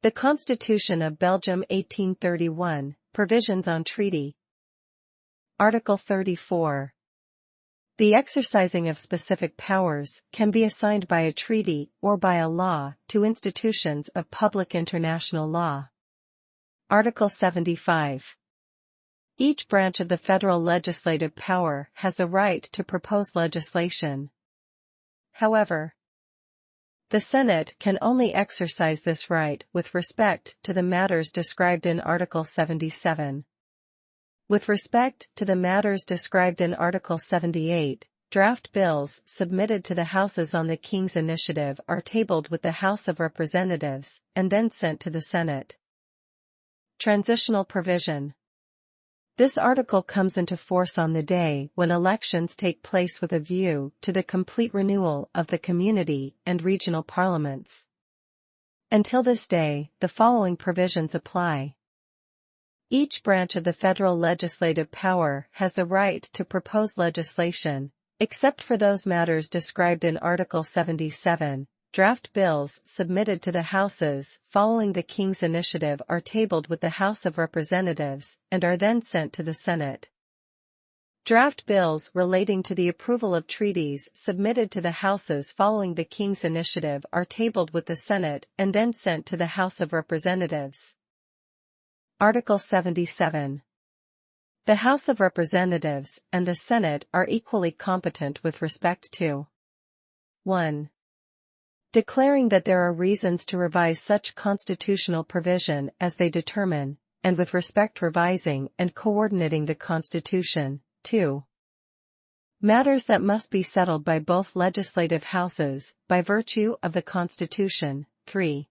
The Constitution of Belgium 1831, Provisions on Treaty. Article 34. The exercising of specific powers can be assigned by a treaty or by a law to institutions of public international law. Article 75. Each branch of the federal legislative power has the right to propose legislation. However, the Senate can only exercise this right with respect to the matters described in Article 77. With respect to the matters described in Article 78, draft bills submitted to the Houses on the King's initiative are tabled with the House of Representatives and then sent to the Senate. Transitional provision. This article comes into force on the day when elections take place with a view to the complete renewal of the community and regional parliaments. Until this day, the following provisions apply. Each branch of the federal legislative power has the right to propose legislation, except for those matters described in Article 77. Draft bills submitted to the Houses following the King's initiative are tabled with the House of Representatives and are then sent to the Senate. Draft bills relating to the approval of treaties submitted to the Houses following the King's initiative are tabled with the Senate and then sent to the House of Representatives. Article 77. The House of Representatives and the Senate are equally competent with respect to 1. Declaring that there are reasons to revise such constitutional provision as they determine, and with respect revising and coordinating the Constitution. 2. Matters that must be settled by both legislative houses, by virtue of the Constitution. 3.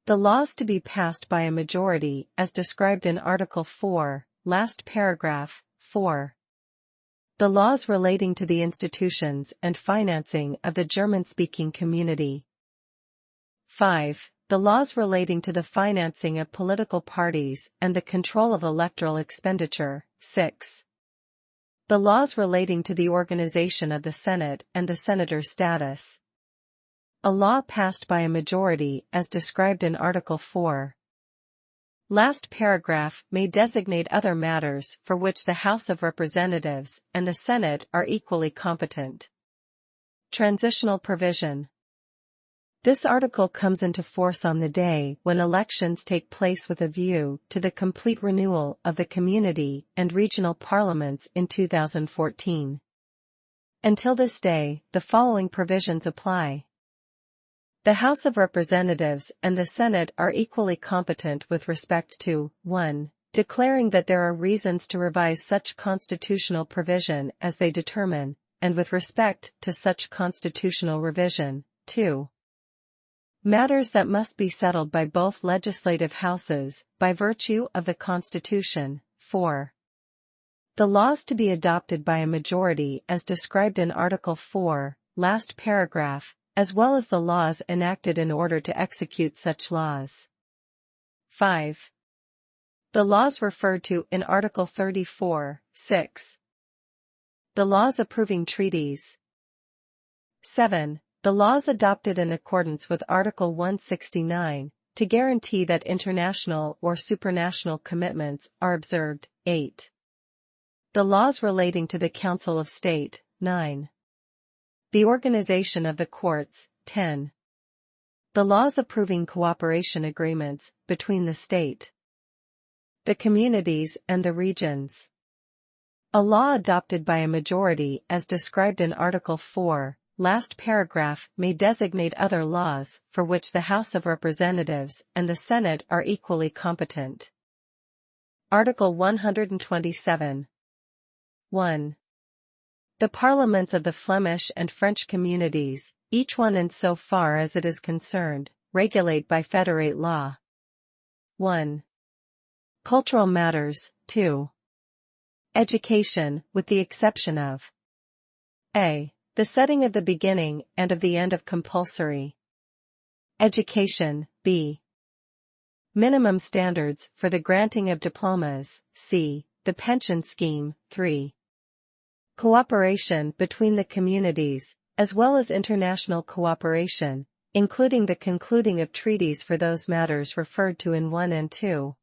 The laws to be passed by a majority as described in Article 4, last paragraph. 4. The laws relating to the institutions and financing of the German-speaking community. 5. The laws relating to the financing of political parties and the control of electoral expenditure. 6. The laws relating to the organization of the Senate and the senator's status. A law passed by a majority as described in Article 4. Last paragraph may designate other matters for which the House of Representatives and the Senate are equally competent. Transitional provision. This article comes into force on the day when elections take place with a view to the complete renewal of the community and regional parliaments in 2014. Until this day, the following provisions apply. The House of Representatives and the Senate are equally competent with respect to 1. Declaring that there are reasons to revise such constitutional provision as they determine, and with respect to such constitutional revision. 2. Matters that must be settled by both legislative houses, by virtue of the Constitution. 4. The laws to be adopted by a majority as described in Article 4, last paragraph, as well as the laws enacted in order to execute such laws. 5. The laws referred to in Article 34, 6. The laws approving treaties. 7. The laws adopted in accordance with Article 169, to guarantee that international or supranational commitments are observed. 8. The laws relating to the Council of State. 9. The organization of the courts. 10. The laws approving cooperation agreements between the state, the communities and the regions. A law adopted by a majority as described in Article 4, last paragraph may designate other laws for which the House of Representatives and the Senate are equally competent. Article 127. 1. The parliaments of the Flemish and French communities, each one in so far as it is concerned, regulate by federate law. 1. Cultural matters. 2. Education, with the exception of a. The setting of the beginning and of the end of compulsory education. B. Minimum standards for the granting of diplomas. C. The pension scheme. 3. Cooperation between the communities, as well as international cooperation, including the concluding of treaties for those matters referred to in 1 and 2.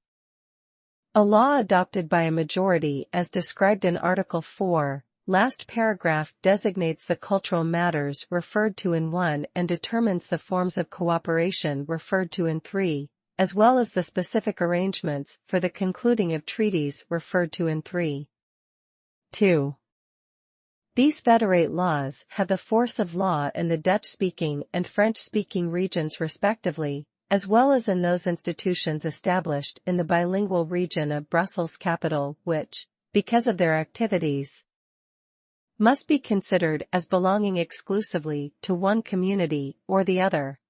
A law adopted by a majority as described in Article 4, last paragraph designates the cultural matters referred to in 1 and determines the forms of cooperation referred to in 3, as well as the specific arrangements for the concluding of treaties referred to in 3. 2. These federate laws have the force of law in the Dutch-speaking and French-speaking regions respectively, as well as in those institutions established in the bilingual region of Brussels capital which, because of their activities, must be considered as belonging exclusively to one community or the other.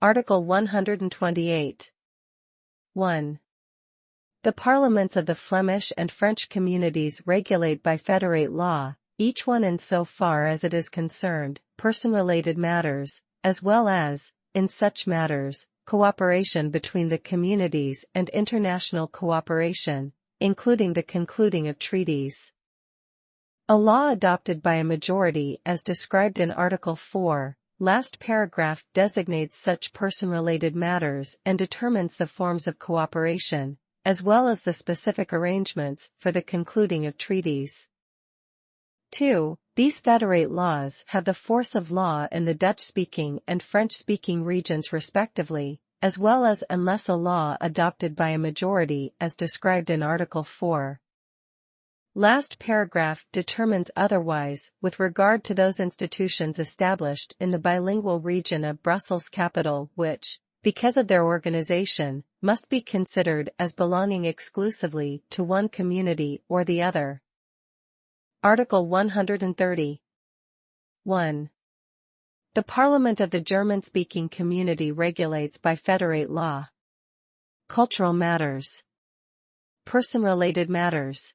Article 128. 1. The parliaments of the Flemish and French communities regulate by federate law, each one in so far as it is concerned, person-related matters, as well as, in such matters, cooperation between the communities and international cooperation, including the concluding of treaties. A law adopted by a majority as described in Article 4, last paragraph designates such person-related matters and determines the forms of cooperation, as well as the specific arrangements for the concluding of treaties. 2. These federate laws have the force of law in the Dutch-speaking and French-speaking regions respectively, as well as unless a law adopted by a majority as described in Article 4. Last paragraph determines otherwise with regard to those institutions established in the bilingual region of Brussels capital which, because of their organization, must be considered as belonging exclusively to one community or the other. Article 130. 1. The Parliament of the German-speaking community regulates by federate law cultural matters, person-related matters,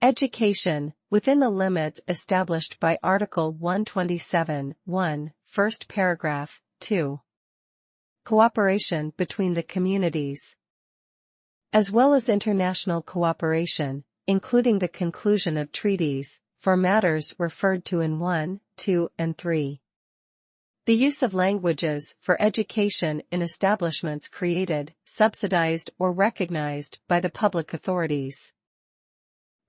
education, within the limits established by Article 127, 1, first paragraph, 2. Cooperation between the communities, as well as international cooperation, including the conclusion of treaties, for matters referred to in 1, 2, and 3. The use of languages for education in establishments created, subsidized or recognized by the public authorities.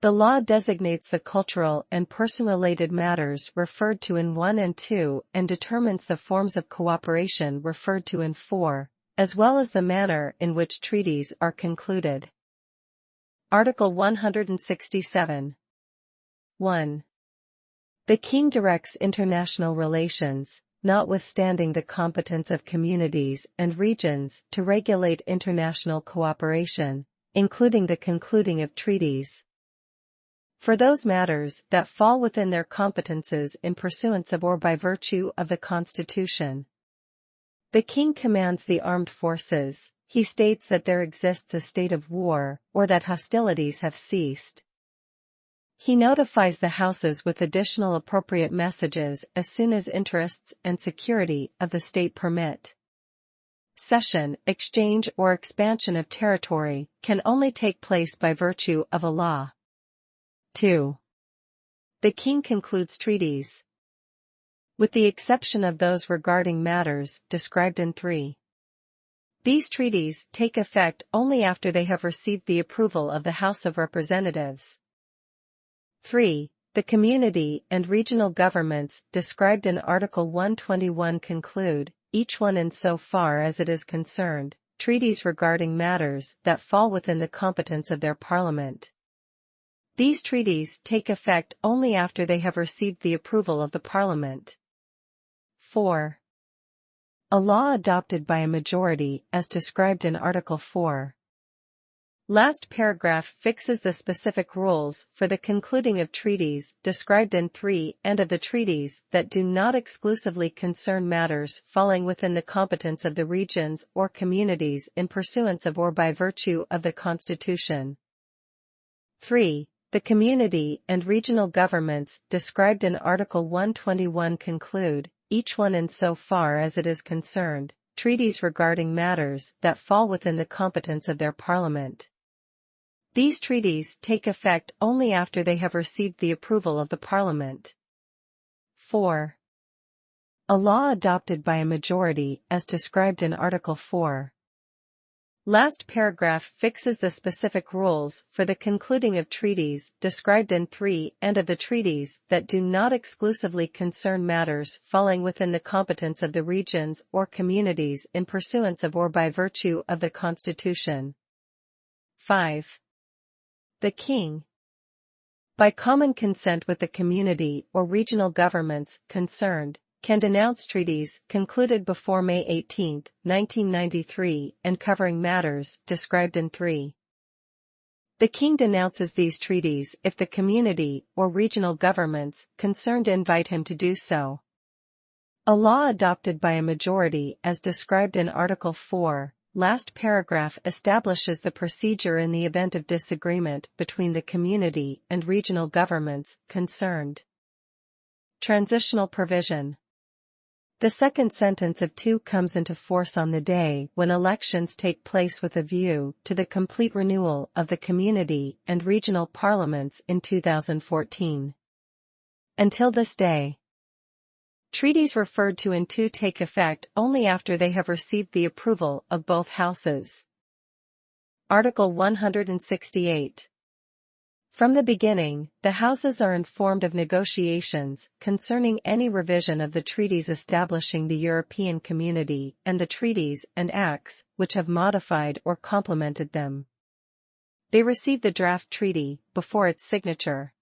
The law designates the cultural and person-related matters referred to in 1 and 2 and determines the forms of cooperation referred to in 4, as well as the manner in which treaties are concluded. Article 167. 1. The King directs international relations, notwithstanding the competence of communities and regions to regulate international cooperation, including the concluding of treaties, for those matters that fall within their competences in pursuance of or by virtue of the Constitution. The King commands the armed forces. He states that there exists a state of war, or that hostilities have ceased. He notifies the Houses with additional appropriate messages as soon as interests and security of the state permit. Cession, exchange or expansion of territory can only take place by virtue of a law. 2. The King concludes treaties, with the exception of those regarding matters described in 3. These treaties take effect only after they have received the approval of the House of Representatives. 3. The community and regional governments described in Article 121 conclude, each one in so far as it is concerned, treaties regarding matters that fall within the competence of their parliament. These treaties take effect only after they have received the approval of the Parliament. 4. A law adopted by a majority as described in Article 4. Last paragraph fixes the specific rules for the concluding of treaties described in 3 and of the treaties that do not exclusively concern matters falling within the competence of the regions or communities in pursuance of or by virtue of the Constitution. 3. The community and regional governments described in Article 121 conclude, each one in so far as it is concerned, treaties regarding matters that fall within the competence of their parliament. These treaties take effect only after they have received the approval of the Parliament. 4. A law adopted by a majority as described in Article 4. Last paragraph fixes the specific rules for the concluding of treaties described in 3 and of the treaties that do not exclusively concern matters falling within the competence of the regions or communities in pursuance of or by virtue of the Constitution. 5. The King, by common consent with the community or regional governments concerned, can denounce treaties concluded before May 18, 1993 and covering matters described in 3. The King denounces these treaties if the community or regional governments concerned invite him to do so. A law adopted by a majority as described in Article 4, last paragraph establishes the procedure in the event of disagreement between the community and regional governments concerned. Transitional provision. The second sentence of 2 comes into force on the day when elections take place with a view to the complete renewal of the community and regional parliaments in 2014. Until this day, treaties referred to in 2 take effect only after they have received the approval of both houses. Article 168. From the beginning, the Houses are informed of negotiations concerning any revision of the treaties establishing the European Community and the treaties and acts which have modified or complemented them. They receive the draft treaty before its signature.